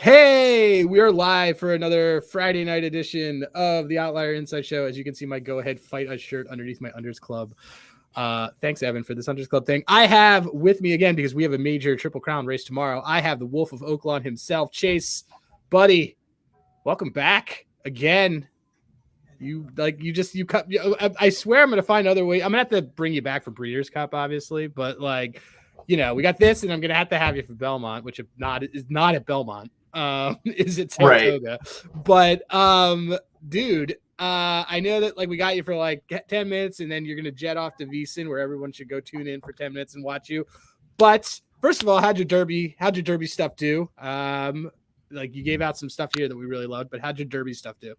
Hey, we are live for another Friday night edition of the Outlier Inside Show. As you can see, my Go Ahead Fight Us shirt underneath my Unders Club. Thanks, Evan, for this Unders Club thing. I have with me again, because we have a major Triple Crown race tomorrow, I have the Wolf of Oaklawn himself, Chase. Buddy, welcome back again. I swear I'm going to find other ways. I'm going to have to bring you back for Breeders' Cup, obviously, but we got this, and I'm going to have you for Belmont, which is not at Belmont. Is it Saratoga? Right. But dude, I know that we got you for 10 minutes, and then you're gonna jet off to Veasan, where everyone should go tune in for 10 minutes and watch you. But first of all, how'd your Derby stuff do? You gave out some stuff here that we really loved, but how'd your Derby stuff do?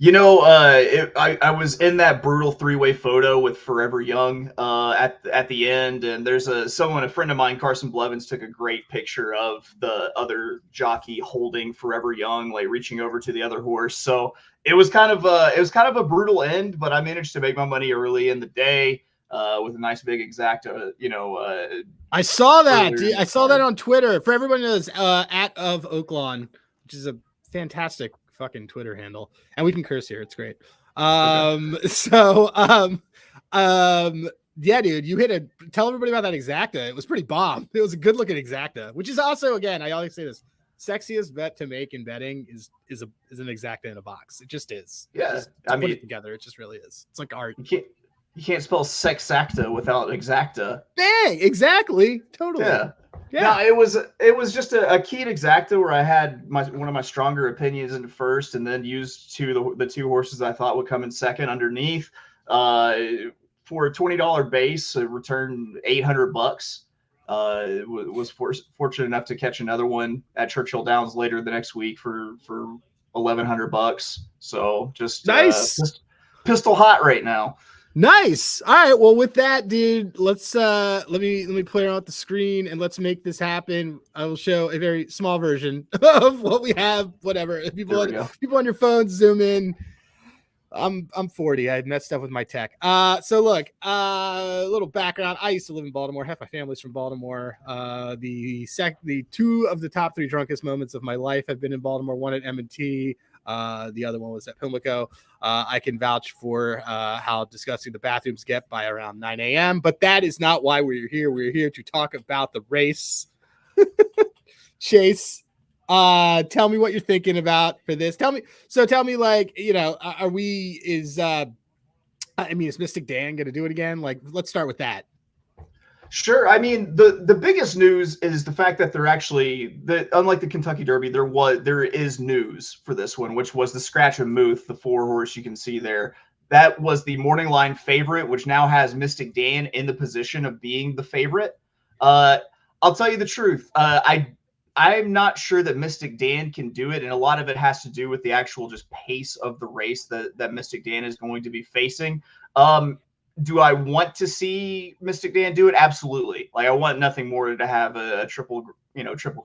I was in that brutal three-way photo with Forever Young at the end, and there's a friend of mine, Carson Blevins, took a great picture of the other jockey holding Forever Young, reaching over to the other horse. So it was kind of a brutal end, but I managed to make my money early in the day with a nice big exacta. I saw that. I saw that on Twitter. For everyone who knows, at of Oaklawn, which is a fantastic fucking Twitter handle, and we can curse here. It's great. Yeah, dude, tell everybody about that exacta. It was pretty bomb. It was a good looking exacta, which is also, again, I always say this, sexiest bet to make in betting is an exacta in a box. It just is. Yeah. Put it together. It just really is. It's like art. You can't spell sexacta without exacta. Dang, exactly. Totally. Yeah. No, it was just a keyed exacta where I had one of my stronger opinions in first, and then used the two horses I thought would come in second underneath. For a $20 base, it returned $800. Was fortunate enough to catch another one at Churchill Downs later the next week for $1,100. So just nice, just pistol hot right now. Nice. All right. Well, with that, dude, let's let me play around with the screen and let's make this happen. I will show a very small version of what we have. Whatever. People on your phones, zoom in. I'm 40. I had messed up with my tech. So look, a little background. I used to live in Baltimore. Half my family's from Baltimore. The two of the top three drunkest moments of my life have been in Baltimore. One at M&T. The other one was at Pimlico. I can vouch for how disgusting the bathrooms get by around 9 a.m. But that is not why we're here. We're here to talk about the race. Chase, tell me what you're thinking about for this. Tell me, is Mystic Dan going to do it again? Let's start with that. Sure. I mean, the biggest news is the fact that unlike the Kentucky Derby, there is news for this one, which was the Scratch and Muth, the 4-horse you can see there. That was the morning line favorite, which now has Mystic Dan in the position of being the favorite. I'll tell you the truth. I'm not sure that Mystic Dan can do it, and a lot of it has to do with the actual just pace of the race that Mystic Dan is going to be facing. Do I want to see Mystic Dan do it? Absolutely. I want nothing more to have a triple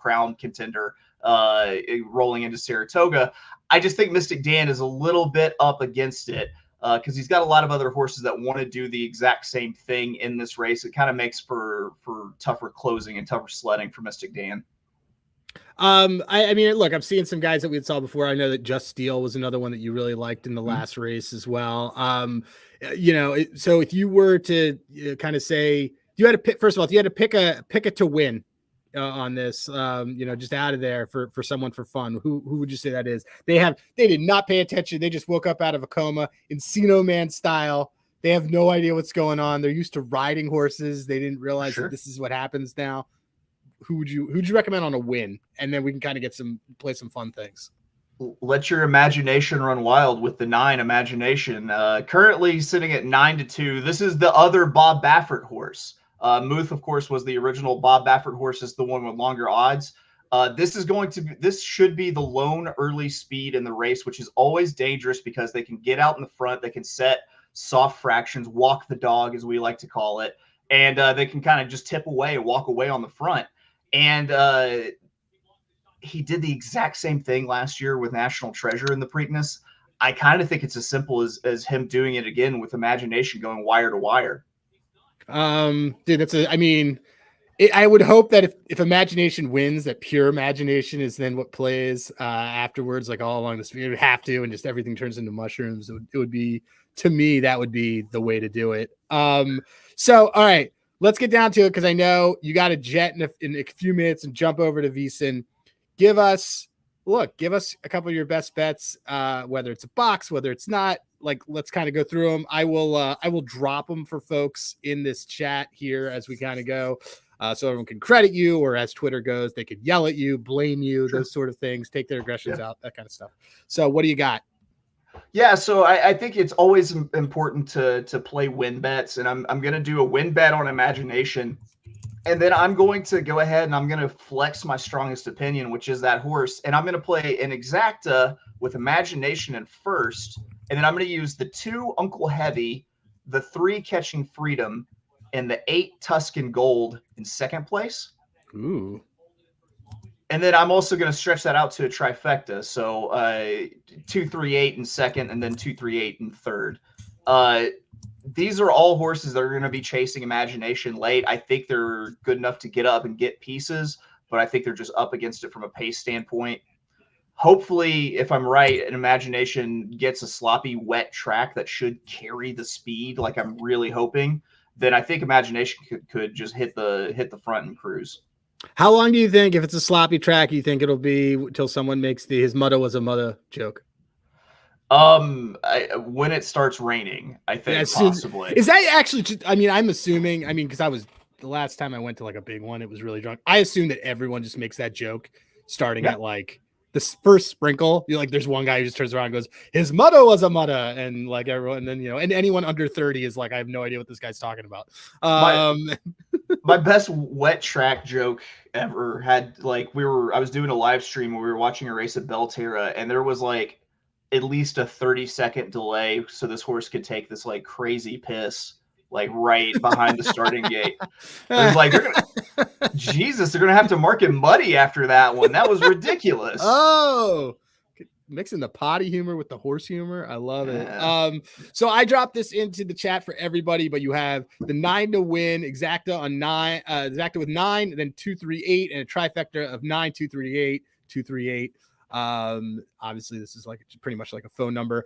crown contender rolling into Saratoga. I just think Mystic Dan is a little bit up against it because he's got a lot of other horses that want to do the exact same thing in this race. It kind of makes for tougher closing and tougher sledding for Mystic Dan. I mean, look, I'm seeing some guys that we saw before. I know that Just Steel was another one that you really liked in the last race as well. So if you were to kind of say you had to pick, first of all, if you had to pick a to win on this, just out of there for someone for fun, who would you say that is? They did not pay attention. They just woke up out of a coma, Encino Man style. They have no idea what's going on. They're used to riding horses. They didn't realize that this is what happens now. Who'd you recommend on a win? And then we can kind of play some fun things. Let your imagination run wild with the 9 Imagination. Currently sitting at 9-2. This is the other Bob Baffert horse. Muth, of course, was the original Bob Baffert horse. Is the one with longer odds. This should be the lone early speed in the race, which is always dangerous because they can get out in the front. They can set soft fractions, walk the dog, as we like to call it. And they can kind of just tip away and walk away on the front. And he did the exact same thing last year with National Treasure in the Preakness. I kind of think it's as simple as him doing it again with Imagination going wire to wire. Dude, I would hope that if imagination wins, that pure imagination is then what plays afterwards, like all along the street. It would have to, and just everything turns into mushrooms. It would be, to me, that would be the way to do it. So, all right, let's get down to it because I know you got a jet in a few minutes and jump over to VSiN. Give us a couple of your best bets, whether it's a box, whether it's not. Like, let's kind of go through them. I will drop them for folks in this chat here as we kind of go. So everyone can credit you, or as Twitter goes, they could yell at you, blame you, those sort of things, take their aggressions out, that kind of stuff. So what do you got? Yeah, so I think it's always important to play win bets, and I'm going to do a win bet on imagination. And then I'm going to go ahead and I'm going to flex my strongest opinion, which is that horse. And I'm going to play an exacta with imagination in first. And then I'm going to use the 2 Uncle Heavy, the 3 Catching Freedom, and the 8 Tuscan Gold in second place. Ooh. And then I'm also going to stretch that out to a trifecta. So 2, 3, 8 in second, and then 2, 3, 8 in third. These are all horses that are going to be chasing imagination late. I think they're good enough to get up and get pieces, but I think they're just up against it from a pace standpoint. Hopefully, if I'm right, an imagination gets a sloppy, wet track that should carry the speed, like I'm really hoping. Then I think imagination could just hit the front and cruise. How long do you think, if it's a sloppy track, you think it'll be until someone makes his mother was a mother joke? When it starts raining, I think possibly. Is that actually just, I'm assuming, because the last time I went to like a big one, it was really drunk. I assume that everyone just makes that joke starting at like the first sprinkle. You're like, there's one guy who just turns around and goes, his mother was a mother. And like everyone, and then, and anyone under 30 is like, I have no idea what this guy's talking about. My best wet track joke ever had like, I was doing a live stream where we were watching a race at Belterra, and there was like at least a 30-second delay so this horse could take this like crazy piss like right behind the starting gate. It was like, they're gonna have to mark it muddy after that one. That was ridiculous. Oh, mixing the potty humor with the horse humor. I love it. So I dropped this into the chat for everybody, but you have the 9 to win exacta on 9, exacta with 9, and then 2, 3, 8, and a trifecta of 9, 2, 3, 8, 2, 3, 8. Obviously this is like pretty much like a phone number.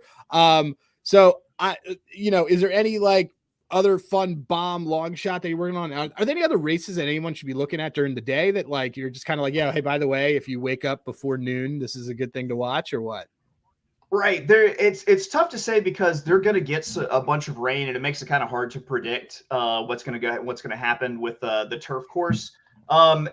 So is there any like other fun bomb long shot that you're working on? Are there any other races that anyone should be looking at during the day that like you're just kind of like, yeah, hey, by the way, if you wake up before noon, this is a good thing to watch, or what? Right there, it's tough to say because they're going to get a bunch of rain, and it makes it kind of hard to predict what's going to happen with the turf course.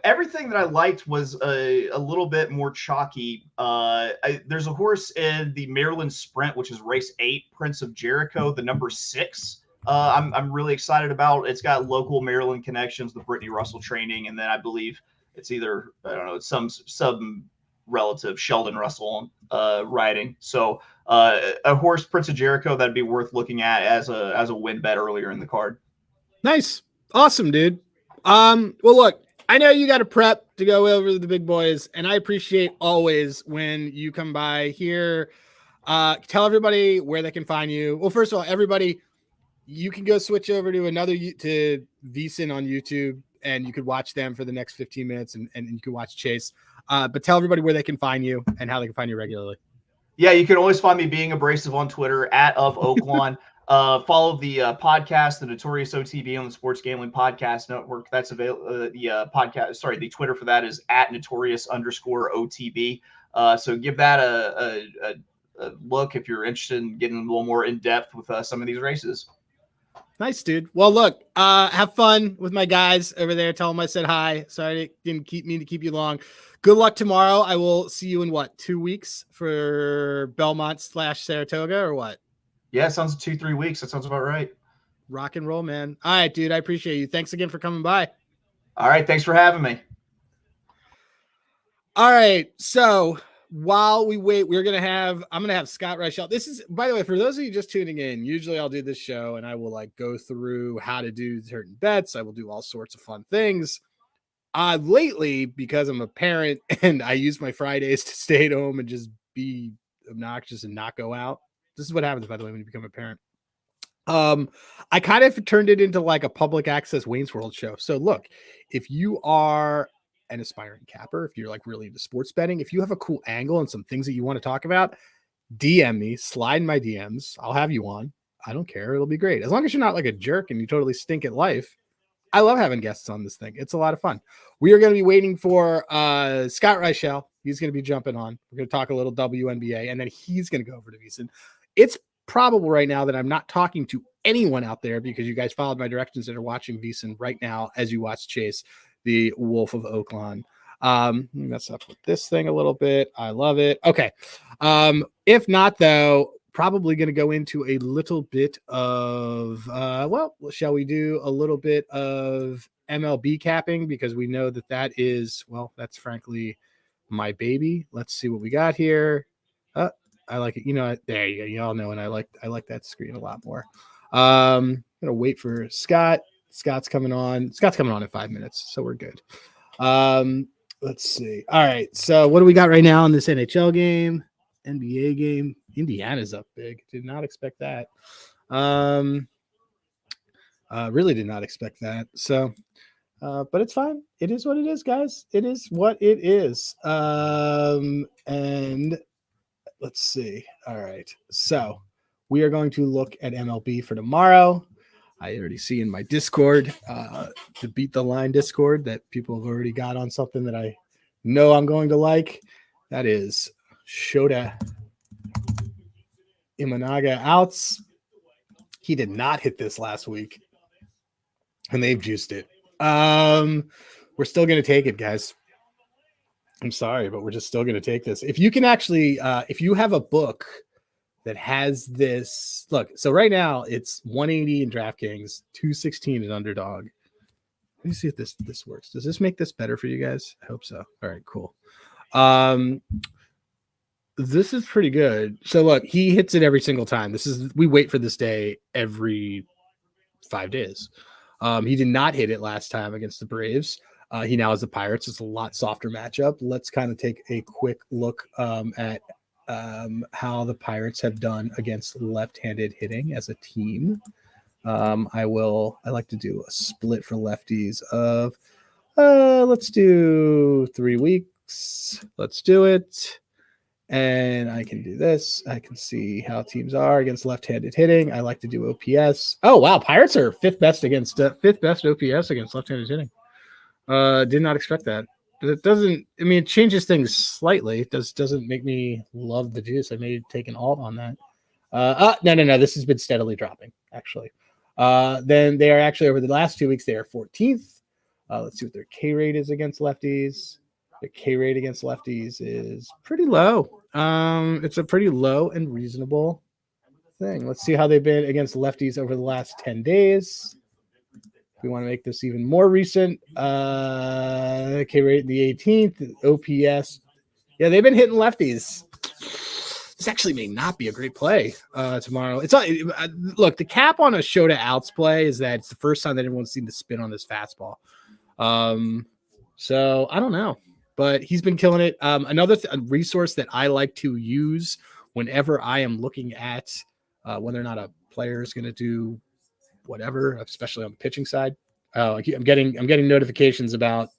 Everything that I liked was a little bit more chalky. There's a horse in the Maryland Sprint, which is race 8, Prince of Jericho, the number 6. I'm really excited about. It's got local Maryland connections, the Brittany Russell training, and then I believe it's either, I don't know, some relative, Sheldon Russell riding. So a horse, Prince of Jericho, that'd be worth looking at as a win bet earlier in the card. Nice, awesome, dude. Well, look, I know you got to prep to go over the big boys, and I appreciate always when you come by here. Tell everybody where they can find you. Well, first of all, everybody, you can go switch over to to VSiN on YouTube, and you could watch them for the next 15 minutes, and you can watch Chase. But tell everybody where they can find you and how they can find you regularly. Yeah, you can always find me being abrasive on Twitter @OfOaklawn. Follow the podcast, the Notorious OTB on the Sports Gambling Podcast Network. That's available. The Twitter for that is @Notorious_OTB. So give that a look if you're interested in getting a little more in depth with some of these races. Nice, dude. Well, look, have fun with my guys over there. Tell them I said hi. Sorry, I didn't mean to keep you long. Good luck tomorrow. I will see you in 2 weeks for Belmont/Saratoga, or what? Yeah, it sounds 2-3 weeks. That sounds about right. Rock and roll, man. All right, dude. I appreciate you. Thanks again for coming by. All right. Thanks for having me. All right. So while we wait, I'm going to have Scott Reichel. This is, by the way, for those of you just tuning in, usually I'll do this show and I will like go through how to do certain bets. I will do all sorts of fun things. Lately, because I'm a parent and I use my Fridays to stay at home and just be obnoxious and not go out. This is what happens, by the way, when you become a parent. I kind of turned it into like a public access Wayne's World show. So look, if you are an aspiring capper, if you're like really into sports betting, if you have a cool angle and some things that you want to talk about, DM me, slide in my DMs. I'll have you on. I don't care. It'll be great. As long as you're not like a jerk and you totally stink at life. I love having guests on this thing. It's a lot of fun. We are going to be waiting for Scott Reichel. He's going to be jumping on. We're going to talk a little WNBA, and then he's going to go over to VSiN. It's probable right now that I'm not talking to anyone out there because you guys followed my directions and are watching VSiN right now as you watch Chase, the Wolf of Oaklawn. Mess up with this thing a little bit. I love it. Okay. If not, though, probably going to go into a little bit of, shall we do a little bit of MLB capping because we know that is, that's frankly my baby. Let's see what we got here. I like it. You know, there you go. You all know, and I like that screen a lot more. I'm going to wait for Scott. Scott's coming on. Scott's coming on in 5 minutes, so we're good. Let's see. All right. So what do we got right now in this NHL game? NBA game. Indiana's up big. Did not expect that. Really did not expect that. So, but it's fine. It is what it is, guys. It is what it is. And let's see. All right. So we are going to look at MLB for tomorrow. I already see in my Discord, the Beat the Line Discord, that people have already got on something that I know I'm going to like. That is Shota Imanaga outs. He did not hit this last week, and they've juiced it. We're still going to take it, guys. I'm sorry, but we're just still going to take this. If you can actually, if you have a book that has this, look, so right now it's 180 in DraftKings, 216 in Underdog. Let me see if this works. Does this make this better for you guys? I hope so. All right, cool. This is pretty good. So look, he hits it every single time. We wait for this day every 5 days. He did not hit it last time against the Braves. He now has the Pirates. It's a lot softer matchup. Let's kind of take a quick look at how the Pirates have done against left-handed hitting as a team. I like to do a split for lefties of, let's do 3 weeks. Let's do it. And I can do this. I can see how teams are against left-handed hitting. I like to do OPS. Oh, wow. Pirates are fifth best OPS against left-handed hitting. Did not expect that. But it doesn't, it changes things slightly. It doesn't make me love the juice. I may take an alt on that. No. This has been steadily dropping, actually. Then they are actually, over the last 2 weeks, they are 14th. Let's see what their K rate is against lefties. The K rate against lefties is pretty low. It's a pretty low and reasonable thing. Let's see how they've been against lefties over the last 10 days. We want to make this even more recent. K rate in the 18th, OPS. Yeah, they've been hitting lefties. This actually may not be a great play tomorrow. Look, the cap on a Shota outs play is that it's the first time that everyone's seen the spin on this fastball. So I don't know, but he's been killing it. Another resource that I like to use whenever I am looking at whether or not a player is going to do whatever, especially on the pitching side. I'm getting notifications about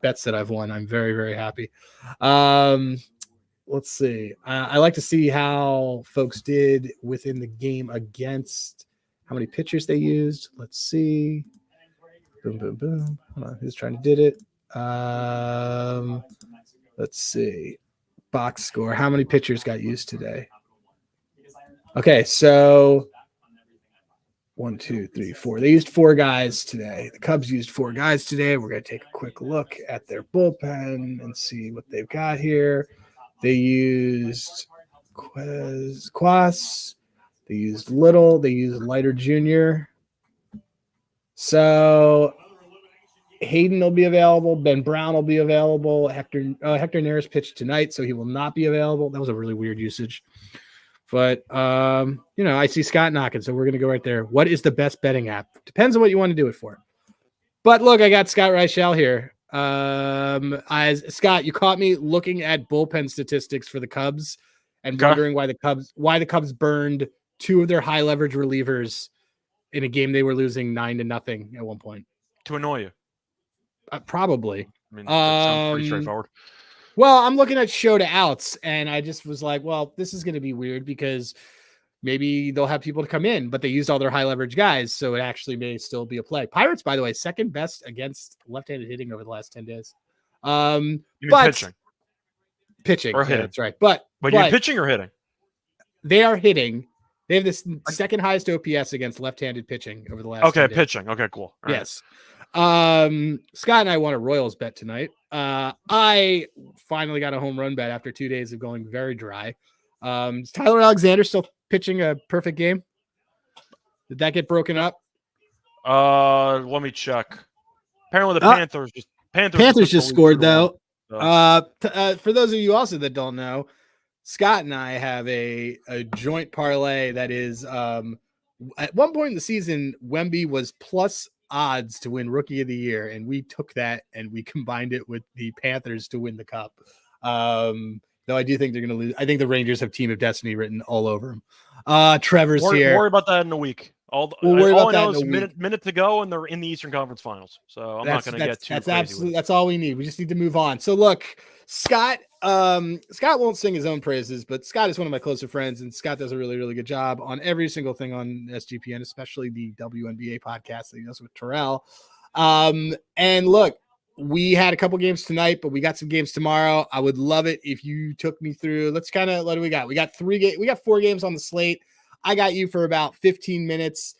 bets that I've won. I'm very, very happy. Let's see. I like to see how folks did within the game against how many pitchers they used. Let's see. Boom, boom, boom. Hold on. Who's trying to did it? Let's see. Box score. How many pitchers got used today? Okay, so 1, 2, 3, 4. They used 4 guys today. The Cubs used 4 guys today. We're going to take a quick look at their bullpen and see what they've got here. They used Quas. They used Little. They used Leiter Jr. So Hayden will be available. Ben Brown will be available. Hector Neris pitched tonight, so he will not be available. That was a really weird usage. But, I see Scott knocking, so we're going to go right there. What is the best betting app? Depends on what you want to do it for. But look, I got Scott Reichel here. Scott, you caught me looking at bullpen statistics for the Cubs and wondering why the Cubs burned 2 of their high leverage relievers in a game they were losing 9-0 at one point. To annoy you. Probably. I mean, that sounds pretty straightforward. Well, I'm looking at show to outs, and I just was like, well, this is going to be weird because maybe they'll have people to come in, but they used all their high leverage guys, so it actually may still be a play. Pirates, by the way, second best against left-handed hitting over the last 10 days. You mean pitching? Pitching, or yeah, hitting? that's right. But you're pitching or hitting? They are hitting. They have this second highest OPS against left-handed pitching over the last. Okay, pitching. Okay, cool. All yes. Right. Scott and I won a Royals bet tonight. I finally got a home run bet after 2 days of going very dry. Is Tyler Alexander still pitching a perfect game? Did that get broken up? Let me check. Apparently, the Panthers just scored though. For those of you also that don't know, Scott and I have a joint parlay that is at one point in the season, Wemby was plus odds to win Rookie of the Year, and we took that and we combined it with the Panthers to win the Cup. Though I do think they're going to lose. I think the Rangers have Team of Destiny written all over them. Trevor's here. Worry about that in a week. All I know is a minute to go, and they're in the Eastern Conference Finals. So I'm not going to get too crazy. That's all we need. We just need to move on. So look, Scott won't sing his own praises, but Scott is one of my closer friends, and Scott does a really, really good job on every single thing on SGPN, especially the WNBA podcast that he does with Terrell. And look, we had a couple games tonight, but we got some games tomorrow. I would love it if you took me through. Let's what do we got? We got 4 games on the slate. I got you for about 15 minutes.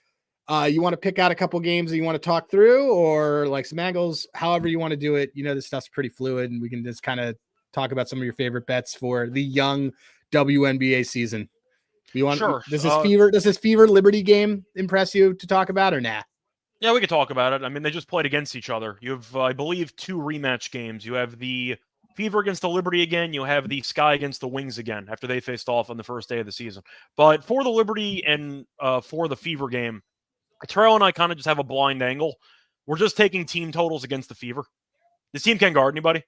You want to pick out a couple games that you want to talk through, or like some angles, however you want to do it. You know, this stuff's pretty fluid, and we can just kind of talk about some of your favorite bets for the young WNBA season. You want? Sure. Does this Fever Liberty game impress you to talk about, or nah? Yeah, we could talk about it. I mean, they just played against each other. You have, I believe, 2 rematch games. You have the Fever against the Liberty again. You have the Sky against the Wings again after they faced off on the first day of the season. But for the Liberty and for the Fever game, Terrell and I kind of just have a blind angle. We're just taking team totals against the Fever. This team can't guard anybody.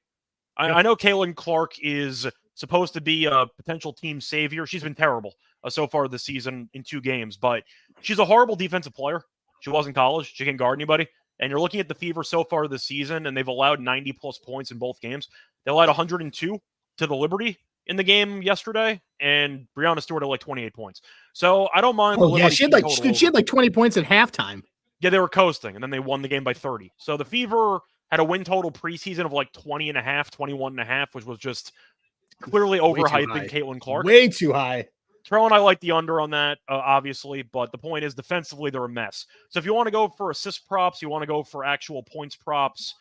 I know Caitlin Clark is supposed to be a potential team savior. She's been terrible so far this season in 2 games, but she's a horrible defensive player. She was in college. She can't guard anybody. And you're looking at the Fever so far this season, and they've allowed 90-plus points in both games. They allowed 102 to the Liberty in the game yesterday, and Breanna Stewart had like 28 points. So I don't mind. She had like 20 points at halftime. Yeah, they were coasting, and then they won the game by 30. So the Fever had a win total preseason of like 20.5, 21.5, which was just clearly overhyping Caitlin Clark. Way too high. Terrell and I like the under on that, obviously, but the point is defensively they're a mess. So if you want to go for assist props, you want to go for actual points props,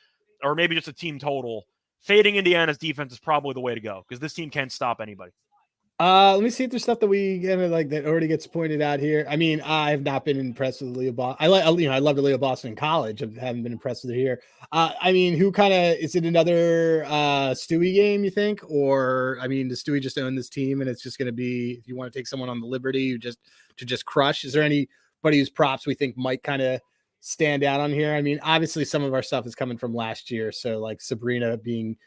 or maybe just a team total, fading Indiana's defense is probably the way to go because this team can't stop anybody. Let me see if there's stuff that we that already gets pointed out here. I mean, I have not been impressed with Leah Boston. I loved Leah Boston in college. I haven't been impressed with her here. I mean, is it another Stewie game, you think? Or I mean, does Stewie just own this team and it's just gonna be if you want to take someone on the Liberty to just crush? Is there anybody whose props we think might kind of stand out on here? I mean, obviously some of our stuff is coming from last year. So like Sabrina being,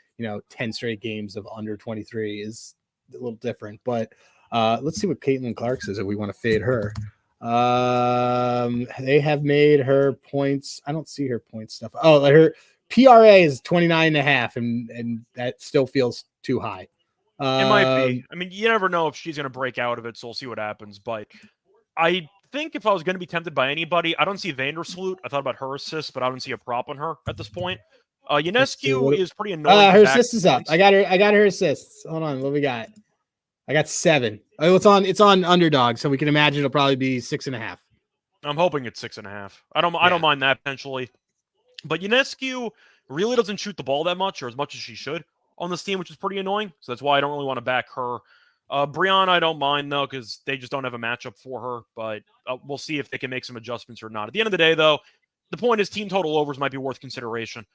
10 straight games of under 23 is a little different, but let's see what Caitlin Clark says if we want to fade her. They have made her points. I don't see her point stuff. Oh, her PRA is 29.5, and that still feels too high. It might be. I mean, you never know if she's going to break out of it, so we'll see what happens. But I think if I was going to be tempted by anybody, I don't see Vandersloot. I thought about her assist, but I don't see a prop on her at this point. Ionescu is pretty annoying. Her assist is up. I got her assists. Hold on, what we got? I got 7. Oh, it's on underdog, so we can imagine it'll probably be 6.5. I'm hoping it's 6.5. I don't mind that potentially. But Ionescu really doesn't shoot the ball that much, or as much as she should, on this team, which is pretty annoying. So that's why I don't really want to back her. Breanna, I don't mind though, because they just don't have a matchup for her. But we'll see if they can make some adjustments or not. At the end of the day, though, the point is team total overs might be worth consideration.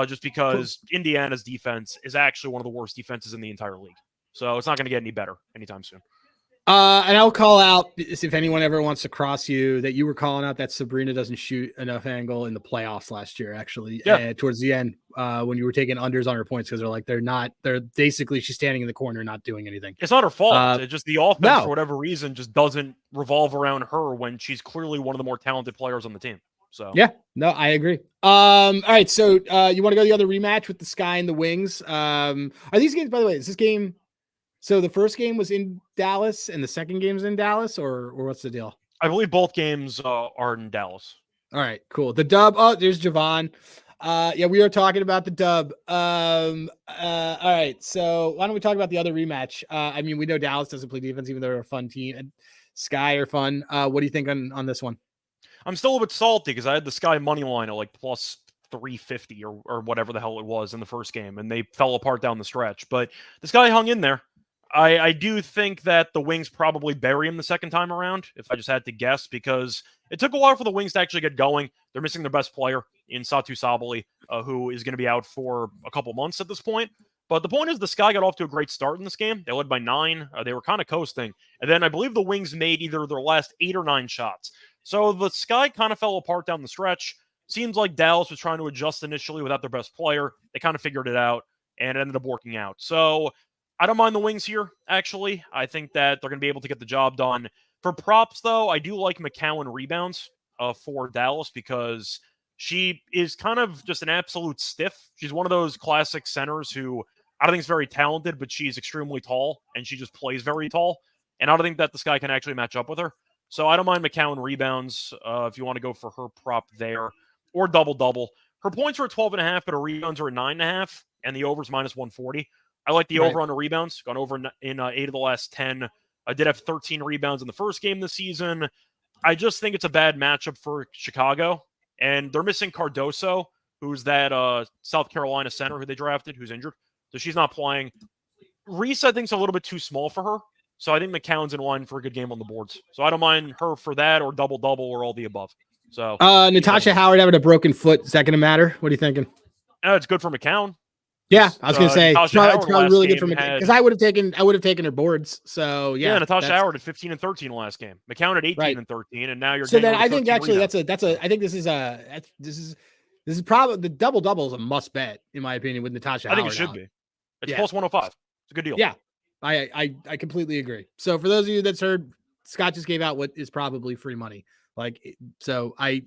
Just because Indiana's defense is actually one of the worst defenses in the entire league. So it's not going to get any better anytime soon. And I'll call out if anyone ever wants to cross you that you were calling out that Sabrina doesn't shoot enough angle in the playoffs last year, actually. Yeah. Towards the end, when you were taking unders on her points, because they're basically she's standing in the corner, not doing anything. It's not her fault. It's just the offense, for whatever reason, just doesn't revolve around her when she's clearly one of the more talented players on the team. So yeah, no, I agree. All right. So you want to go the other rematch with the Sky and the Wings? Are these games, by the way, is this game? So the first game was in Dallas and the second game's in Dallas, or what's the deal? I believe both games are in Dallas. All right, cool. The dub. Oh, there's Javon. Yeah, we are talking about the dub. All right. So why don't we talk about the other rematch? I mean, we know Dallas doesn't play defense, even though they're a fun team, and Sky are fun. What do you think on this one? I'm still a bit salty because I had the Sky money line at like plus 350 or whatever the hell it was in the first game, and they fell apart down the stretch. But the Sky hung in there. I do think that the Wings probably bury him the second time around, if I just had to guess, because it took a while for the Wings to actually get going. They're missing their best player in Satu Sabali, who is going to be out for a couple months at this point. But the point is the Sky got off to a great start in this game. They led by 9. They were kind of coasting. And then I believe the Wings made either their last 8 or 9 shots. So the Sky kind of fell apart down the stretch. Seems like Dallas was trying to adjust initially without their best player. They kind of figured it out, and it ended up working out. So I don't mind the Wings here, actually. I think that they're going to be able to get the job done. For props, though, I do like McCowan rebounds for Dallas because she is kind of just an absolute stiff. She's one of those classic centers who I don't think is very talented, but she's extremely tall, and she just plays very tall. And I don't think that this guy can actually match up with her. So I don't mind McCowan rebounds if you want to go for her prop there. Or double-double. Her points are at 12.5, but her rebounds are at 9.5, and the over's minus 140. I like the over on the rebounds. Gone over in 8 of the last 10. I did have 13 rebounds in the first game this season. I just think it's a bad matchup for Chicago. And they're missing Cardoso, who's that South Carolina center who they drafted, who's injured. So she's not playing. Reese, I think, is a little bit too small for her. So I think McCown's in line for a good game on the boards. So I don't mind her for that or double-double or all the above. So Natasha Howard having a broken foot, is that going to matter? What are you thinking? It's good for McCown. Yeah, I was going to say it's probably really good for McCown because I would have taken her boards. So yeah, Natasha Howard at 15 and 13 last game. McCown at 18 and 13, and now you're. So then I think actually I think this is probably the double-double is a must bet in my opinion with Natasha Howard. I think it should be. It's plus 105. It's a good deal. Yeah, I completely agree. So for those of you that's heard, Scott just gave out what is probably free money. Like, so my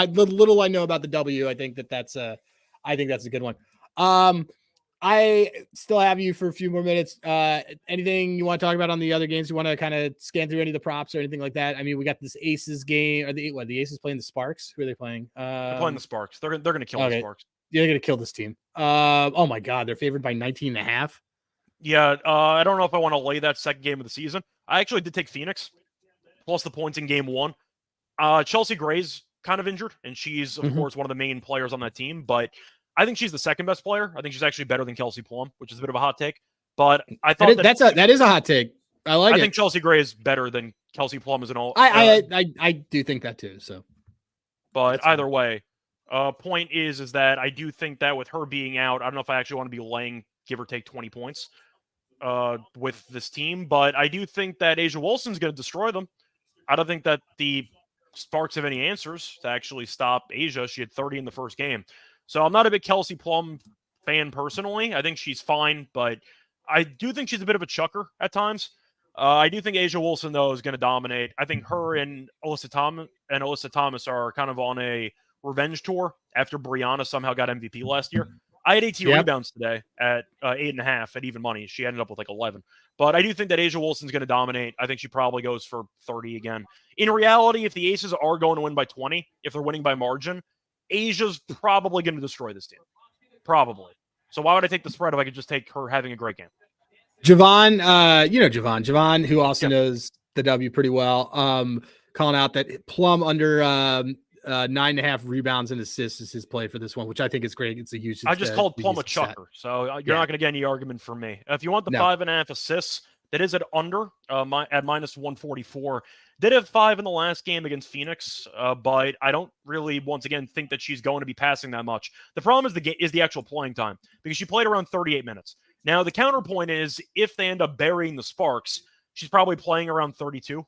little I know about the W, I think that's a good one. I still have you for a few more minutes. Anything you want to talk about on the other games? You want to kind of scan through any of the props or anything like that? I mean, we got this Aces game. Are the Aces playing the Sparks? Who are they playing? They're playing the Sparks. They're going to kill the Sparks. Yeah, they're going to kill this team. Oh my God, they're favored by 19.5. Yeah, I don't know if I want to lay that second game of the season. I actually did take Phoenix plus the points in game 1. Chelsea Gray's kind of injured, and she's, of course, one of the main players on that team. But I think she's the second best player. I think she's actually better than Kelsey Plum, which is a bit of a hot take. But I thought that is a hot take. I think Chelsea Gray is better than Kelsey Plum as an all. I do think that too. So, but either way, point is that I do think that with her being out, I don't know if I actually want to be laying give or take 20 points with this team. But I do think that Asia Wilson's going to destroy them. I don't think that the Sparks have any answers to actually stop Asia. She had 30 in the first game. So I'm not a big Kelsey Plum fan personally. I think she's fine, but I do think she's a bit of a chucker at times. I do think Asia Wilson, though, is going to dominate. I think her and Alyssa Thomas are kind of on a revenge tour after Brianna somehow got MVP last year. I had 18 rebounds today at 8.5 at even money. She ended up with like 11. But I do think that Asia Wilson's going to dominate. I think she probably goes for 30 again. In reality, if the Aces are going to win by 20, if they're winning by margin, Asia's probably going to destroy this team. Probably. So why would I take the spread if I could just take her having a great game? Javon, Javon, who also knows the W pretty well, calling out that Plum under 9.5 rebounds and assists is his play for this one, which I think is great. It's a huge. I just called Plum a chucker, so you're not going to get any argument from me. If you want the 5.5 assists, that is at under at minus 144. Did have 5 in the last game against Phoenix, but I don't really, once again, think that she's going to be passing that much. The problem is the actual playing time because she played around 38 minutes. Now, the counterpoint is if they end up burying the Sparks, she's probably playing around 32,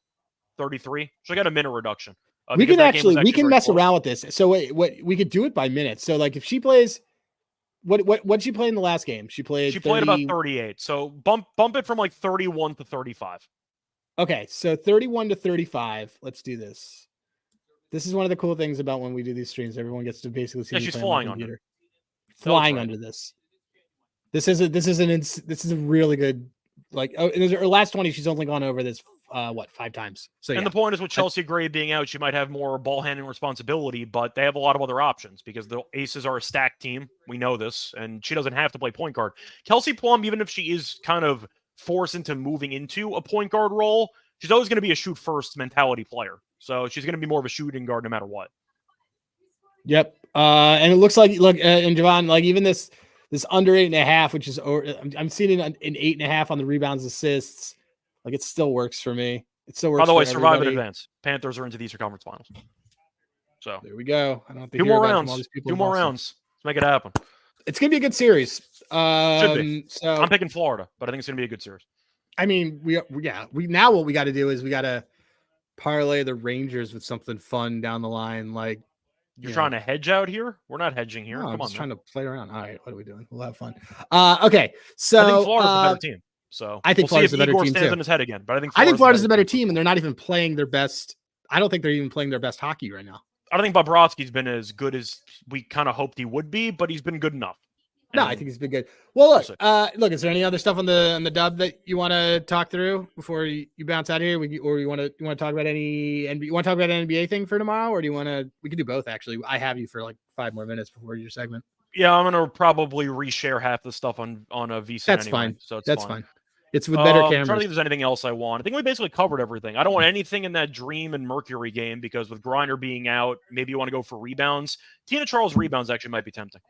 33. She'll get a minute reduction. We because can that game was we can very mess close. around with this. So wait, what we could do it by minutes. So like if she plays, what she played in the last game? She played about 38. So bump it from like 31 to 35. Okay, so 31 to 35. Let's do this. This is one of the cool things about when we do these streams. Everyone gets to basically see me she's play flying on my under. computer. Flying right. under this. This is a really good, like, oh, in her last 20, she's only gone over this 5 times. So and yeah. the point is with Chelsea Gray being out, she might have more ball handling responsibility, but they have a lot of other options because the Aces are a stacked team. We know this, and she doesn't have to play point guard. Kelsey Plum, even if she is kind of forced into moving into a point guard role, she's always going to be a shoot first mentality player. So she's going to be more of a shooting guard no matter what. Yep. And it looks like, and Javon, like even this under 8.5, which is, I'm seeing it in 8.5 on the rebounds, assists. Like it still works for me. It still works. By the way, for survive in everybody. advance. Panthers are into the Eastern Conference Finals. So there we go. I don't have to 2 hear more about rounds. All these people 2 more rounds. Let's make it happen. It's gonna be a good series. Should be. So I'm picking Florida, but I think it's gonna be a good series. I mean, we now what we got to do is we got to parlay the Rangers with something fun down the line. Like you're trying to hedge out here. We're not hedging here. No, Come I'm just on, trying to play around. All right, what are we doing? We'll have fun. Okay, so I think Florida's the better team. So I think Florida's the better team stands too. on his head again, but I think Florida's the better team, and they're not even playing their best. I don't think they're even playing their best hockey right now. I don't think Bobrovsky's been as good as we kind of hoped he would be, but he's been good enough. No, I think he's been good. Well, look, is there any other stuff on the dub that you want to talk through before you bounce out here? Or you want to talk about any NBA? You want to talk about an NBA thing for tomorrow, or do you want to? We could do both actually. I have you for like 5 more minutes before your segment. Yeah, I'm gonna probably reshare half the stuff on a VC. That's anyway, fine. So that's fine. It's with better cameras. I'm trying to think if there's anything else I want. I think we basically covered everything. I don't want anything in that Dream and Mercury game because with Griner being out, maybe you want to go for rebounds. Tina Charles rebounds actually might be tempting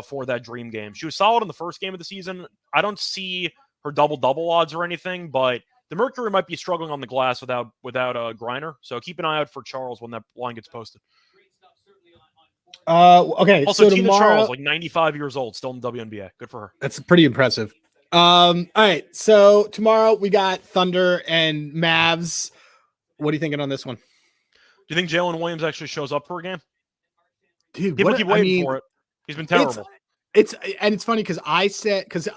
for that Dream game. She was solid in the first game of the season. I don't see her double-double odds or anything, but the Mercury might be struggling on the glass without Griner. So keep an eye out for Charles when that line gets posted. Okay. Also, so Tina tomorrow, Charles, like 95 years old, still in the WNBA. Good for her. That's pretty impressive. All right. So tomorrow we got Thunder and Mavs. What are you thinking on this one? Do you think Jalen Williams actually shows up for a game? Dude, people keep waiting for it. He's been terrible. It's funny because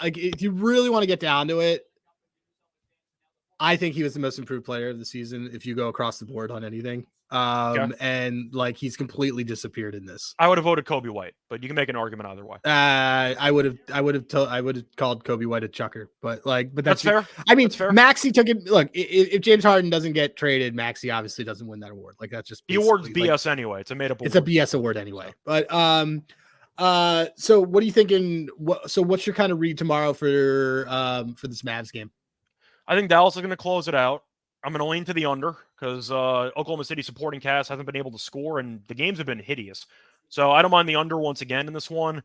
like if you really want to get down to it, I think he was the most improved player of the season if you go across the board on anything. And like he's completely disappeared in this. I would have voted Kobe White, but you can make an argument either way. I would have called Kobe White a chucker, but that's fair. I mean, fair. Maxey took it. Look, if James Harden doesn't get traded, Maxey obviously doesn't win that award. Like that's just the award's BS anyway. It's a made up. It's a BS award anyway. But so what are you thinking? What's your kind of read tomorrow for this Mavs game? I think Dallas is going to close it out. I'm going to lean to the under because Oklahoma City supporting cast hasn't been able to score, and the games have been hideous. So I don't mind the under once again in this one.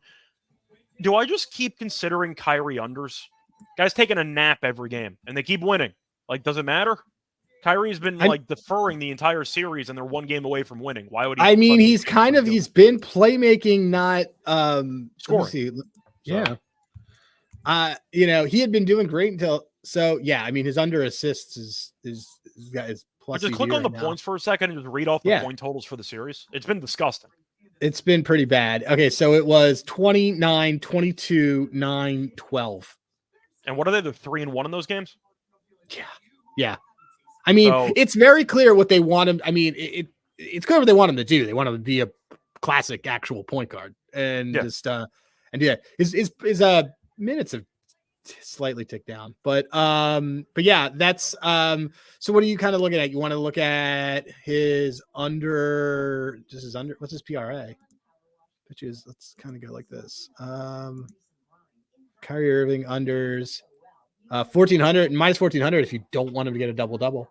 Do I just keep considering Kyrie unders? Guys taking a nap every game, and they keep winning. Like, does it matter? Kyrie's been deferring the entire series, and they're 1 game away from winning. Why would he? I mean, he's been playmaking, not scoring. Yeah. He had been doing great until. So yeah, I mean his under assists is plus. Just click on the points for a second and just read off the point totals for the series. It's been disgusting. It's been pretty bad. Okay, so it was 29, 22, 9, 12. And what are they? They're 3-1 in those games? Yeah. I mean, it's very clear what they want him. I mean, it's clear what they want him to do. They want him to be a classic actual point guard and just his minutes have slightly ticked down, but yeah, that's so what are you kind of looking at? You want to look at his under, what's his PRA? Which is, let's kind of go like this. Kyrie Irving unders 1,400 and minus 1,400 if you don't want him to get a double.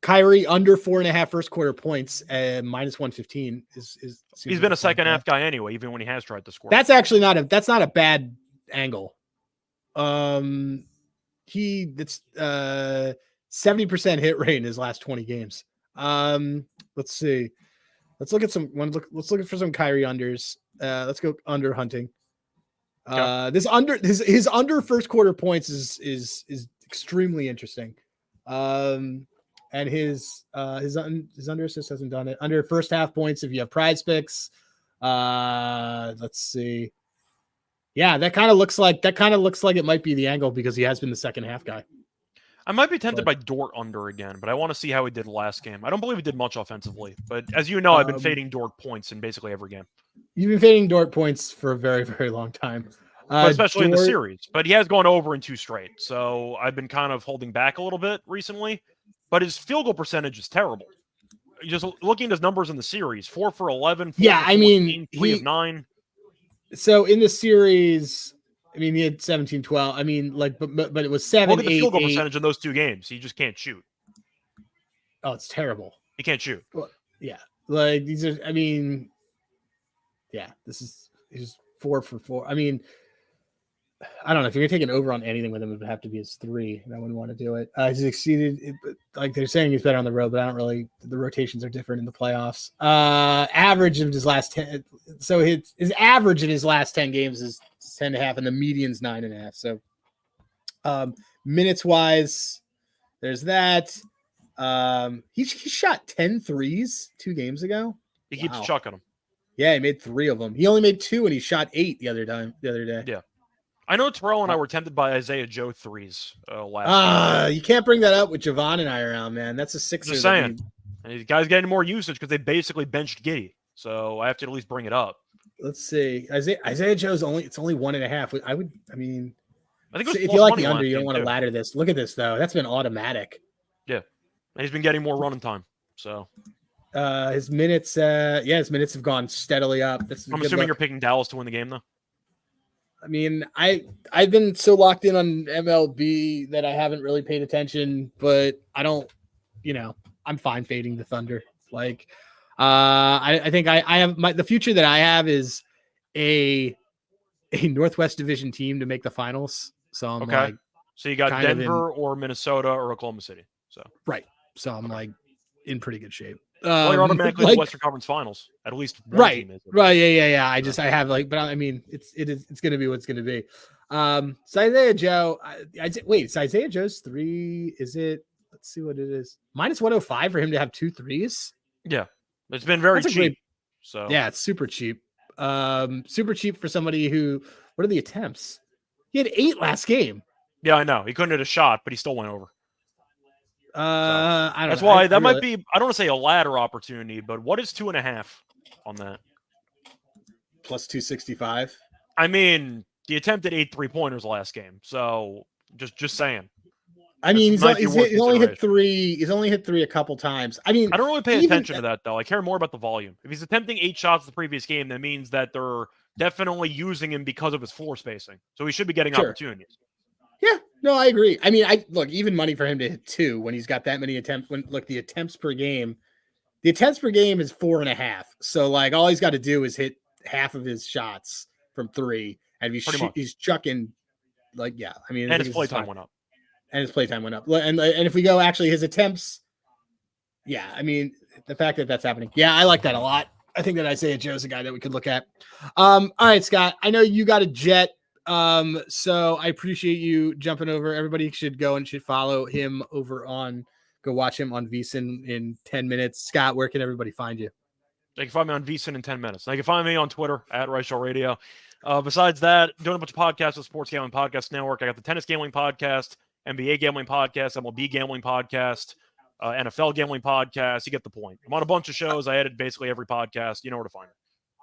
Kyrie under 4.5 first quarter points and minus 115 is he's been a second half guy anyway, even when he has tried to score. That's actually not a bad angle. It's 70% hit rate in his last 20 games. Let's see. Let's look for some Kyrie unders. Let's go under hunting. This under his under first quarter points is extremely interesting. And his under assist hasn't done it. Under first half points, if you have Prize Picks, let's see. Yeah, that kind of looks like it might be the angle because he has been the second half guy. I might be tempted by Dort under again, but I want to see how he did last game. I don't believe he did much offensively, but as you know, I've been fading Dort points in basically every game. You've been fading Dort points for a very, very long time. But especially in the series. But he has gone over in 2 straight, so I've been kind of holding back a little bit recently. But his field goal percentage is terrible. Just looking at his numbers in the series, 4 for 11, 4 yeah, for 14, I mean, 3 of 9. So in the series, I mean, he had 17-12. I mean, like, but it was 7. Look at the 8, field goal 8. percentage in those 2 games. He just can't shoot. Oh, it's terrible. He can't shoot. Well, yeah, like these are. I mean, yeah, he's 4 for 4. I mean, I don't know if you're gonna take an over on anything with him, it would have to be his 3, and I wouldn't want to do it. He's exceeded, like they're saying, he's better on the road, but I don't really. The rotations are different in the playoffs. Average of his last 10, so his average in his last 10 games is 10.5, and the median's 9.5. So, minutes wise, there's that. He shot 10 threes 2 games ago. He keeps chucking them. Yeah, he made 3 of them. He only made 2, and he shot 8 the other day. Yeah. I know Terrell and I were tempted by Isaiah Joe threes last game. You can't bring that up with Javon and I around, man. That's a Sixer. Just saying. And these guys getting more usage because they basically benched Giddy. So I have to at least bring it up. Let's see. Isaiah Joe's only 1.5. I think it was if you like the under, you don't want to ladder this. Look at this though. That's been automatic. Yeah. And he's been getting more running time. So his minutes his minutes have gone steadily up. I'm assuming you're picking Dallas to win the game though. I mean, I've been so locked in on MLB that I haven't really paid attention, but I don't, I'm fine fading the Thunder. Like, I think I have the future that I have is a Northwest Division team to make the finals. So I'm like, so you got Denver or Minnesota or Oklahoma City. So right. So I'm like in pretty good shape. Well, you're automatically in the Western Conference Finals. At least one right, team is. Right, yeah. I have but I mean, it's going to be what's going to be. So Isaiah Joe, it's Isaiah Joe's 3. Is it? Let's see what it is. Minus 105 for him to have 2 threes. Yeah, it's been very cheap. So yeah, it's super cheap. Super cheap for somebody who. What are the attempts? He had 8 last game. Yeah, I know. He couldn't hit a shot, but he still went over. I don't That's know. why that might be. I don't want to say a ladder opportunity, but what is 2.5 on that? Plus 265. I mean, he attempted 8 3-pointers last game, so just saying. I mean, he's only hit 3. He's only hit 3 a couple times. I mean, I don't really pay attention to that though. I care more about the volume. If he's attempting 8 shots the previous game, that means that they're definitely using him because of his floor spacing. So he should be getting opportunities. Yeah, no, I agree. I mean, even money for him to hit 2 when he's got that many attempts. The attempts per game is 4.5. So like, all he's got to do is hit half of his shots from 3, and he's chucking. Like, yeah, I mean, and his playtime went up. And his playtime went up. And if we go actually his attempts, yeah, I mean, the fact that that's happening, yeah, I like that a lot. I think that Isaiah Joe's a guy that we could look at. All right, Scott, I know you got a jet. So I appreciate you jumping over. Everybody should go and should follow him go watch him on VSiN in 10 minutes. Scott, where can everybody find you? They can find me on VSiN in 10 minutes. They can find me on Twitter at Reichel Radio. Besides that, doing a bunch of podcasts with Sports Gambling Podcast Network. I got the Tennis Gambling Podcast, NBA Gambling Podcast, MLB Gambling Podcast, NFL Gambling Podcast. You get the point. I'm on a bunch of shows. I edit basically every podcast. You know where to find it.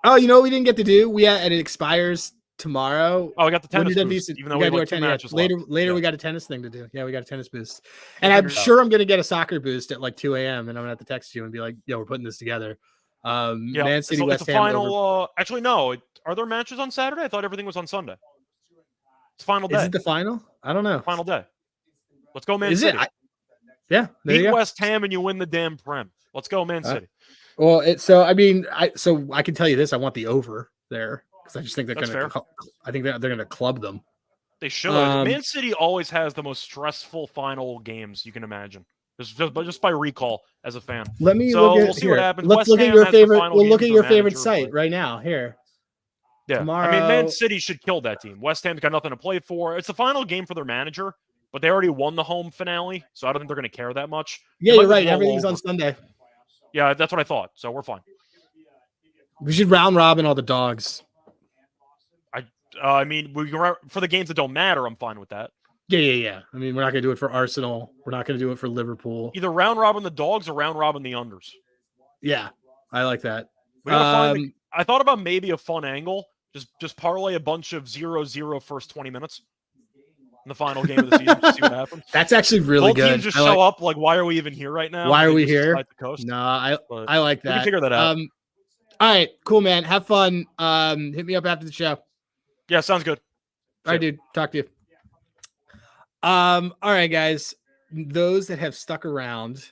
Oh, you know what we didn't get to do? And it expires tomorrow. Oh, I got the tennis boost, even though we have 2 matches later. Yeah. We got a tennis thing to do. Yeah, we got a tennis boost. And I'm sure I'm going to get a soccer boost at like 2 a.m. and I'm going to have to text you and be like, yo, we're putting this together. Man City, West Ham. Final, actually, no. Are there matches on Saturday? I thought everything was on Sunday. It's final day. Is it the final? I don't know. Final day. Let's go, Man City. Yeah. Beat West Ham and you win the damn Prem. Let's go, Man City. Well, I can tell you this. I want the over there. I just think they're going to. I think they're going to club them. They should. Man City always has the most stressful final games you can imagine. Just by recall as a fan. We'll see what happens. Let's look at your favorite. We'll look at your favorite site right now. Here. Yeah. Tomorrow. I mean, Man City should kill that team. West Ham's got nothing to play for. It's the final game for their manager. but they already won the home finale, so I don't think they're going to care that much. Yeah, They might you're just right. roll Everything's over. on Sunday. Yeah, that's what I thought. So we're fine. We should round robin all the dogs. I mean, for the games that don't matter, I'm fine with that. Yeah. I mean, we're not going to do it for Arsenal. We're not going to do it for Liverpool. Either round robin the dogs or round robin the unders. Yeah, I like that. We gotta find. I thought about maybe a fun angle. Just parlay a bunch of 0-0 first 20 minutes in the final game of the season to see what happens. That's actually really Both good. teams just show up like, why are we even here right now? Why are They we just here? decide to coast. No, I like that. We can figure that out. All right, cool, man. Have fun. Hit me up after the show. Yeah, sounds good. All right, dude. Talk to you. All right, guys. Those that have stuck around.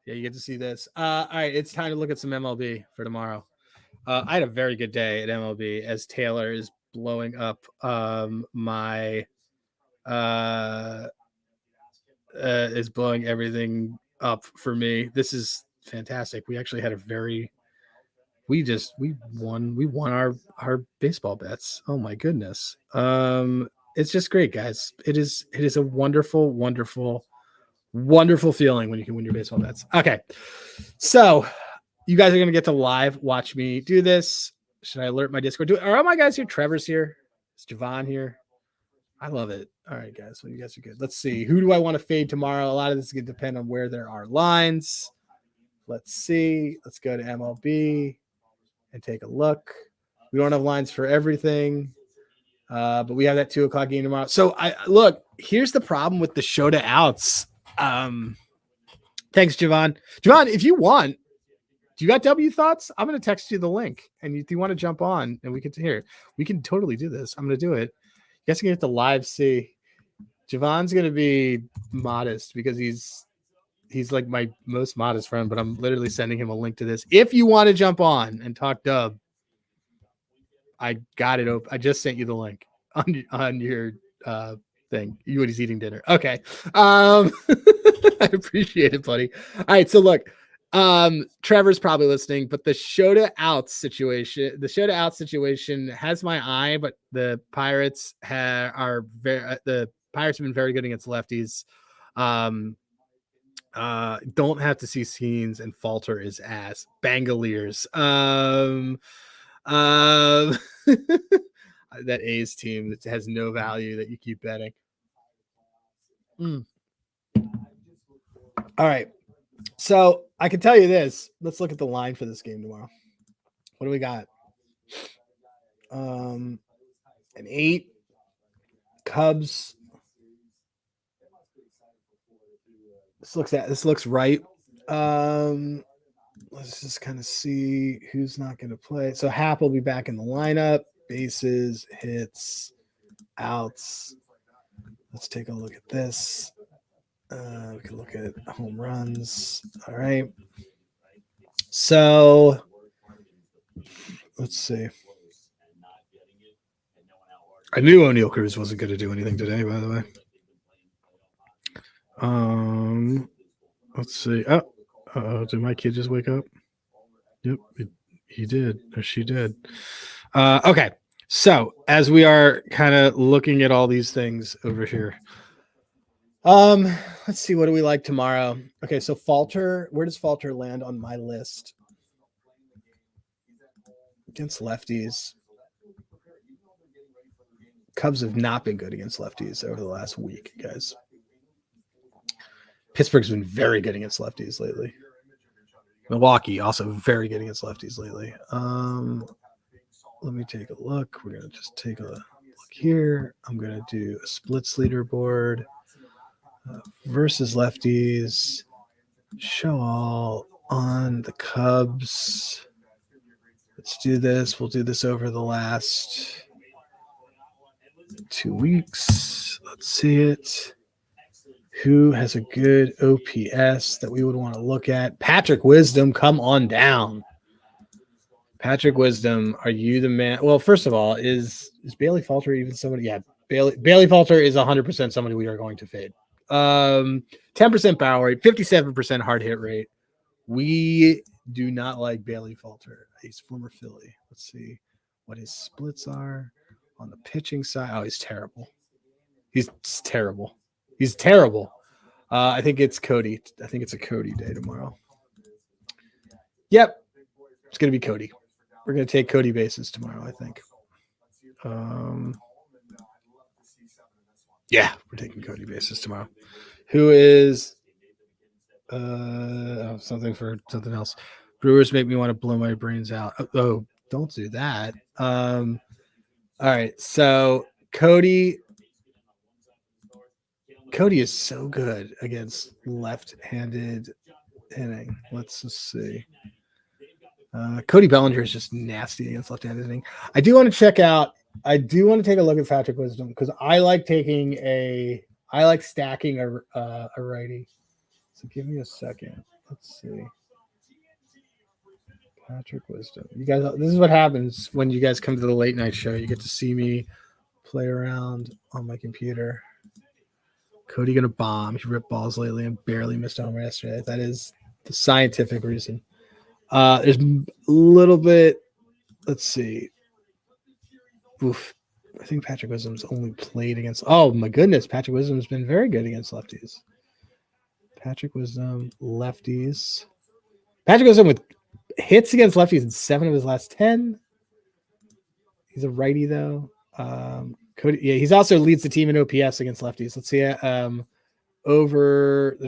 Yeah, you get to see this. All right, it's time to look at some MLB for tomorrow. I had a very good day at MLB as Taylor is blowing up is blowing everything up for me. This is fantastic. We actually had we won our baseball bets. Oh my goodness. It's just great, guys. It is a wonderful, wonderful, wonderful feeling when you can win your baseball bets. Okay. So you guys are going to get to live watch me do this. Should I alert my Discord? Are all my guys here? Trevor's here. Is Javon here? I love it. All right, guys. Well, you guys are good. Let's see. Who do I want to fade tomorrow? A lot of this is going to depend on where there are lines. Let's see. Let's go to MLB and take a look. We don't have lines for everything, but we have that 2:00 game tomorrow. So here's the problem with the show to outs. Thanks, Javon. Javon, if you want, do you got W thoughts? I'm going to text you the link, and if you want to jump on, and we can totally do this. I'm going to do it. You guys can get to live see. Javon's going to be modest because he's like my most modest friend, but I'm literally sending him a link to this. If you want to jump on and talk dub, I got it open. I just sent you the link on your thing. You when he's eating dinner. Okay. I appreciate it, buddy. All right. So look, Trevor's probably listening, but the show to out situation has my eye, but the Pirates have been very good against lefties. Don't have to see scenes and falter his ass. Bangaliers. That A's team that has no value that you keep betting. All right. So I can tell you this. Let's look at the line for this game tomorrow. What do we got? An 8. Cubs. This looks right. Let's just kind of see who's not going to play. So Hap will be back in the lineup. Bases, hits, outs. Let's take a look at this. We can look at home runs. All right. So let's see. I knew O'Neal Cruz wasn't going to do anything today, by the way. Let's see. Did my kid just wake up? Yep, he did. Or she did. Okay. So as we are kind of looking at all these things over here, let's see. What do we like tomorrow? Okay. So Falter, where does Falter land on my list? Against lefties. Cubs have not been good against lefties over the last week, guys. Pittsburgh's been very good against lefties lately. Milwaukee also very good against lefties lately. Let me take a look. We're going to just take a look here. I'm going to do a splits leaderboard versus lefties. Show all on the Cubs. Let's do this. We'll do this over the last 2 weeks. Let's see it. Who has a good OPS that we would want to look at? Patrick Wisdom, come on down. Patrick Wisdom, are you the man? Well, first of all, is Bailey Falter even somebody? Yeah, Bailey Falter is 100% somebody we are going to fade. 10% power rate, 57% hard hit rate. We do not like Bailey Falter. He's former Philly. Let's see what his splits are on the pitching side. Oh, he's terrible. He's terrible. He's terrible. I think it's Cody. I think it's a Cody day tomorrow. Yep. It's going to be Cody. We're going to take Cody bases tomorrow, I think. Yeah, we're taking Cody bases tomorrow. Who is something for something else? Brewers make me want to blow my brains out. Oh, don't do that. All right, so Cody is so good against left-handed hitting. Let's just see. Cody Bellinger is just nasty against left-handed hitting. I do want to take a look at Patrick Wisdom because I like stacking a righty. So give me a second. Let's see. Patrick Wisdom. You guys, this is what happens when you guys come to the late night show. You get to see me play around on my computer. Cody gonna bomb. He ripped balls lately and barely missed a homer yesterday. That is the scientific reason. There's a little bit. Let's see. Oof. I think Patrick Wisdom's only played against. Oh my goodness, Patrick Wisdom's been very good against lefties. Patrick Wisdom, lefties. Patrick Wisdom with hits against lefties in 7 of his last 10. He's a righty though. Cody, yeah, he's also leads the team in OPS against lefties. Let's see. There's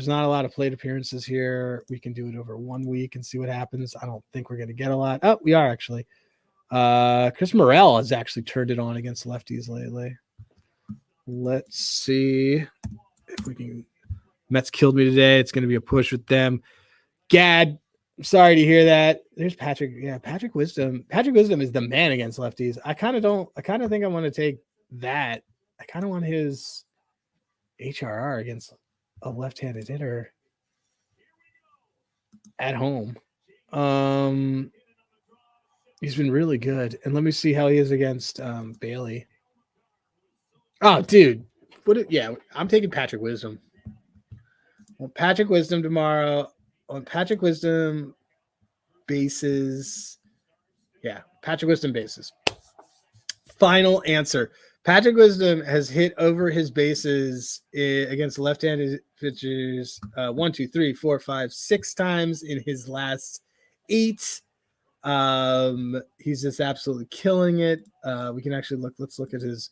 not a lot of plate appearances here. We can do it over 1 week and see what happens. I don't think we're going to get a lot. Oh, we are actually. Chris Morel has actually turned it on against lefties lately. Let's see if we can. Mets killed me today. It's going to be a push with them. Gad, I'm sorry to hear that. There's Patrick. Yeah, Patrick Wisdom. Patrick Wisdom is the man against lefties. I kind of think I want to take that. I kind of want his HRR against a left-handed hitter at home. He's been really good. And let me see how he is against Bailey. Oh, dude. I'm taking Patrick Wisdom. Well, Patrick Wisdom tomorrow. On Patrick Wisdom bases. Yeah, Patrick Wisdom bases. Final answer. Patrick Wisdom has hit over his bases against left-handed pitchers 6 times in his last 8. He's just absolutely killing it. We can actually look. Let's look at his.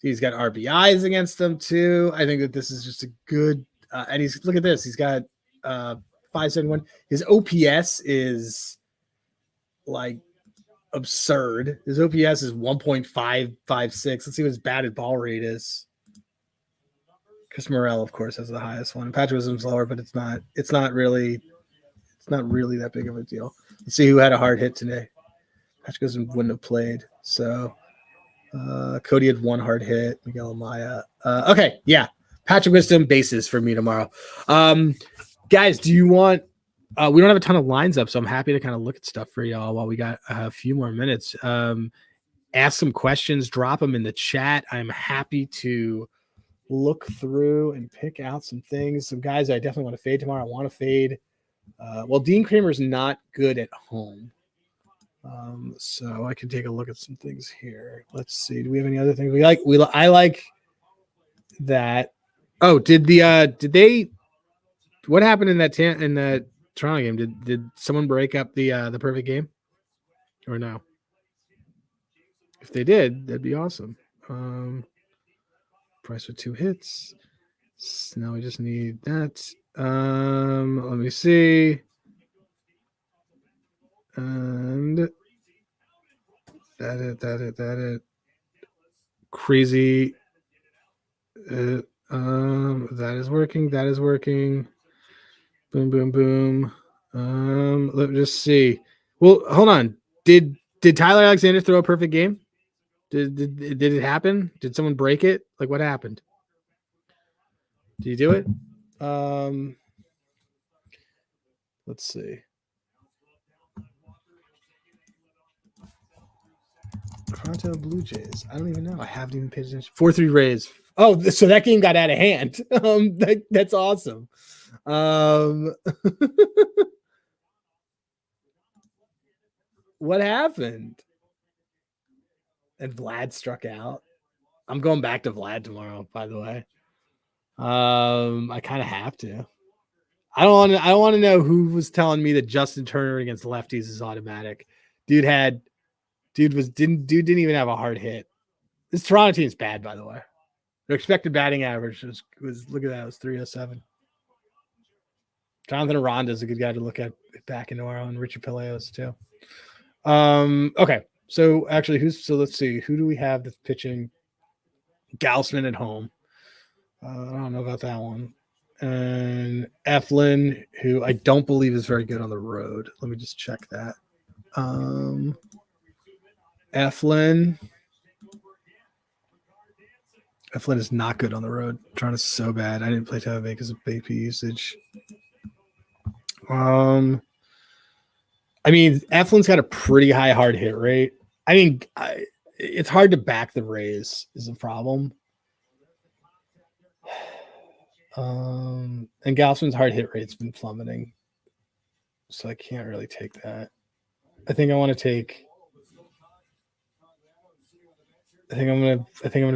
He's got RBIs against them too. I think that this is just a good. And look at this. He's got 571. His OPS is like absurd. His OPS is 1.556. Let's see what his batted ball rate is. Chris Morel, of course, has the highest one. Patrick Wisdom's lower, but it's not really that big of a deal. Let's see who had a hard hit today. Patrick Wisdom wouldn't have played. So Cody had 1 hard hit. Miguel Amaya. Okay, yeah. Patrick Wisdom bases for me tomorrow. Guys, do you want we don't have a ton of lines up, so I'm happy to kind of look at stuff for y'all while we got a few more minutes. Ask some questions, drop them in the chat. I'm happy to look through and pick out some things. Some guys I definitely want to fade tomorrow. I want to fade. Dean Kramer's not good at home. So I can take a look at some things here. Let's see. Do we have any other things we like? I like that. Oh, what happened in that Toronto game? Did someone break up the perfect game or no? If they did, that'd be awesome. Price with 2 hits. So now we just need that. Let me see. And that it. Crazy. That is working. That is working. Boom, boom, boom. Let me just see. Well, hold on. Did Tyler Alexander throw a perfect game? Did it happen? Did someone break it? Like what happened? Did you do it? Let's see. Toronto Blue Jays. I don't even know. I haven't even paid attention. 4-3 Rays. Oh, so that game got out of hand. That's awesome. What happened? And Vlad struck out. I'm going back to Vlad tomorrow, by the way. I kind of have to. I don't want to know who was telling me that Justin Turner against lefties is automatic. Dude didn't even have a hard hit. This Toronto team's bad, by the way. Their expected batting average was look at that, it was 307. Jonathan Aranda is a good guy to look at back in tomorrow, and Richard Peleos too. Okay. So actually, let's see. Who do we have that's pitching? Gaussman at home. I don't know about that one. And Eflin, who I don't believe is very good on the road. Let me just check that. Eflin is not good on the road. Toronto's so bad. I didn't play Tampa Bay because of BP usage. I mean, Eflin's got a pretty high hard hit rate. I mean, it's hard to back the Rays is the problem. And Gaussman's hard hit rate's been plummeting, so I can't really take that. I think I'm gonna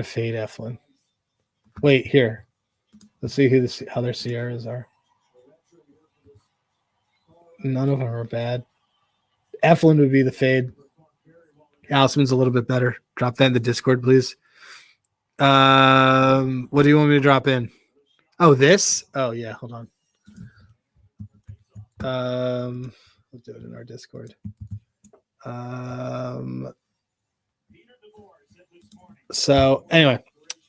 fade Eflin. Wait, here. Let's see how their Sierras are. None of them are bad. Eflin would be the fade. Gaussman's a little bit better. Drop that in the Discord, please. What do you want me to drop in? Oh, this? Oh, yeah. Hold on. We'll do it in our Discord. So anyway,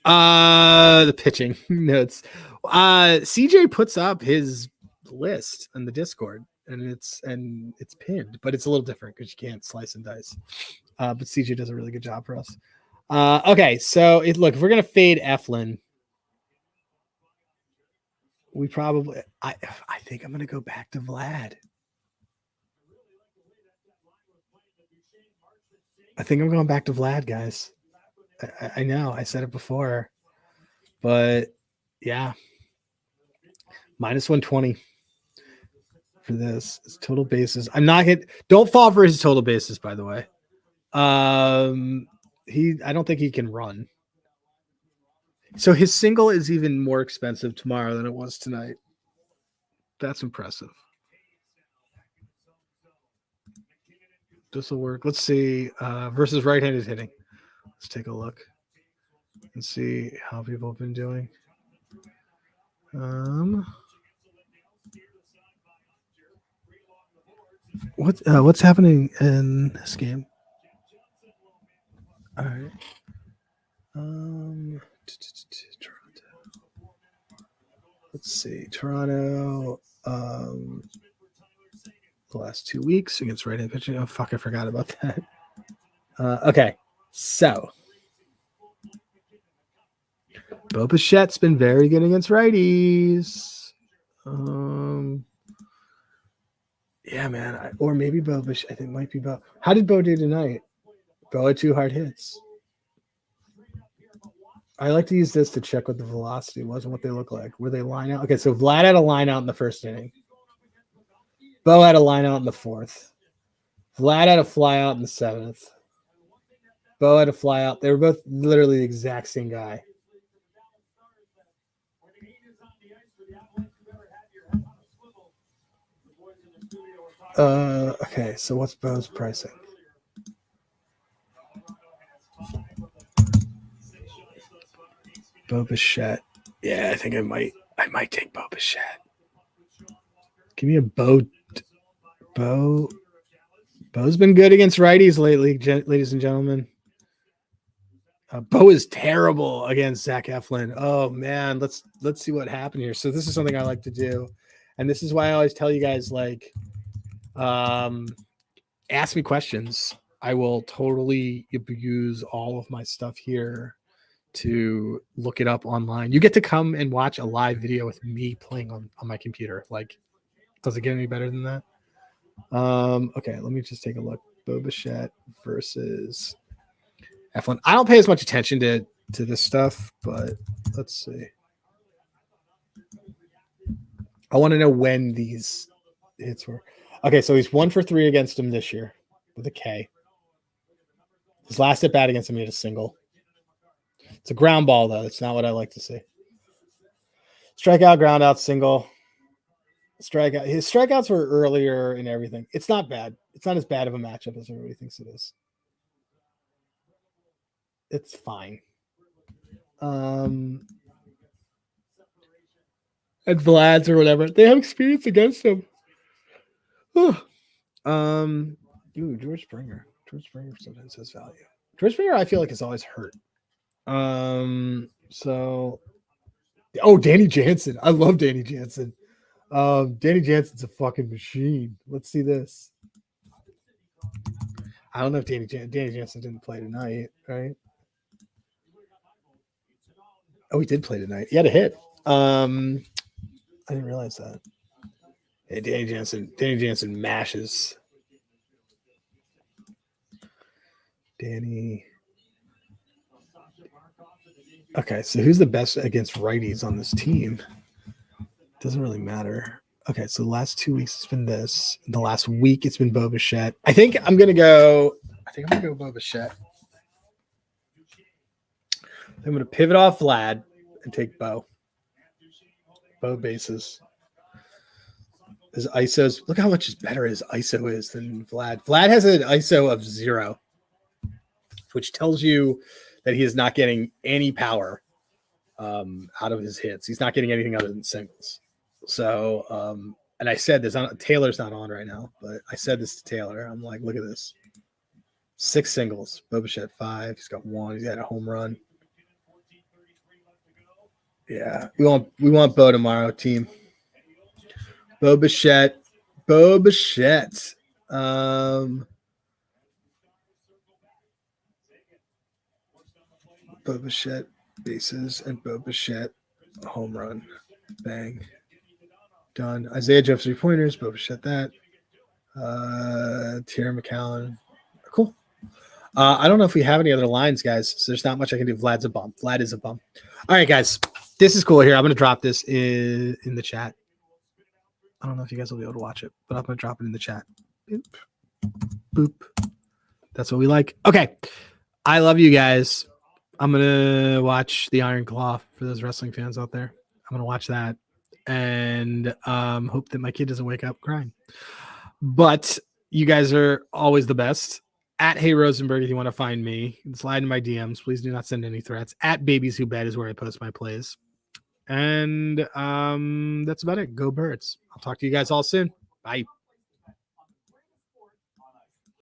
the pitching notes. CJ puts up his list in the Discord, and it's pinned, but it's a little different because you can't slice and dice. But CJ does a really good job for us. Okay, so look, if we're gonna fade Eflin, we probably I think I'm gonna go back to Vlad. I think I'm going back to Vlad, guys. I know I said it before, but yeah, -120 for this. It's total bases. I'm not hit. Don't fall for his total bases, by the way. I don't think he can run. So his single is even more expensive tomorrow than it was tonight. That's impressive. This will work. Let's see. Versus right-handed hitting. Let's take a look and see how people have been doing. What's happening in this game? All right. Toronto. Let's see. Toronto. The last 2 weeks against right-hand pitching. Oh fuck! I forgot about that. Okay, so Bo Bichette's been very good against righties. Yeah, man. Or maybe Bo Bichette. I think it might be Bo. How did Bo do tonight? Bo had 2 hard hits. I like to use this to check what the velocity was and what they look like. Were they line out? Okay, so Vlad had a line out in the first inning. Bo had a line out in the 4th. Vlad had a fly out in the 7th. Bo had a fly out. They were both literally the exact same guy. Okay, so what's Bo's pricing? Bo Bichette. Yeah, I think I might take Bo Bichette. Give me a Bo. Bo's been good against righties lately, ladies and gentlemen. Bo is terrible against Zach Eflin. Oh man, let's see what happened here. So this is something I like to do, and this is why I always tell you guys, like, ask me questions. I will totally use all of my stuff here to look it up online. You get to come and watch a live video with me playing on my computer. Like, does it get any better than that? Okay, let me just take a look. Bo Bichette versus Eflin. I don't pay as much attention to this stuff, but let's see. I want to know when these hits were. Okay, so he's 1 for 3 against him this year with a K. His last at bat against him, he had a single. It's a ground ball, though. It's not what I like to see. Strikeout, ground out, single. Strikeout. His strikeouts were earlier and everything. It's not bad. It's not as bad of a matchup as everybody thinks it is. It's fine. And Vlad's or whatever. They have experience against him. George Springer. George Springer sometimes has value. George Springer, I feel like, is always hurt. Danny Jansen. I love Danny Jansen. Danny Jansen's a fucking machine. Let's see this. I don't know if Danny Jansen didn't play tonight, right? Oh, he did play tonight. He had a hit. I didn't realize that. Hey, Danny Jansen mashes. Danny. Okay, so who's the best against righties on this team? Doesn't really matter. Okay, so the last 2 weeks it's been this. The last week it's been Bo Bichette. I think I'm gonna go Bo Bichette. I'm gonna pivot off Vlad and take Bo. Bo bases. His ISOs. Look how much better his ISO is than Vlad. Vlad has an ISO of 0, which tells you that he is not getting any power out of his hits. He's not getting anything other than singles. So, and I said this, Taylor's not on right now, but I said this to Taylor. I'm like, look at this. 6 singles. Bo Bichette 5. He's got 1. He's got a home run. Yeah, we want Bo tomorrow, team. Bo Bichette. Bo Bichette bases and Bo Bichette home run. Bang. Done. Isaiah Jeff 3-pointers. Bo Bichette that. Tierra McAllen. Cool. I don't know if we have any other lines, guys. So there's not much I can do. Vlad's a bum. Vlad is a bum. All right, guys. This is cool here. I'm going to drop this in the chat. I don't know if you guys will be able to watch it, but I'm going to drop it in the chat. Boop. Boop. That's what we like. Okay. I love you guys. I'm going to watch the Iron Claw for those wrestling fans out there. I'm going to watch that and hope that my kid doesn't wake up crying. But you guys are always the best. At Hey Rosenberg, if you want to find me, slide in my DMs. Please do not send any threats. At Babies Who Bet is where I post my plays. And that's about it. Go Birds. I'll talk to you guys all soon. Bye.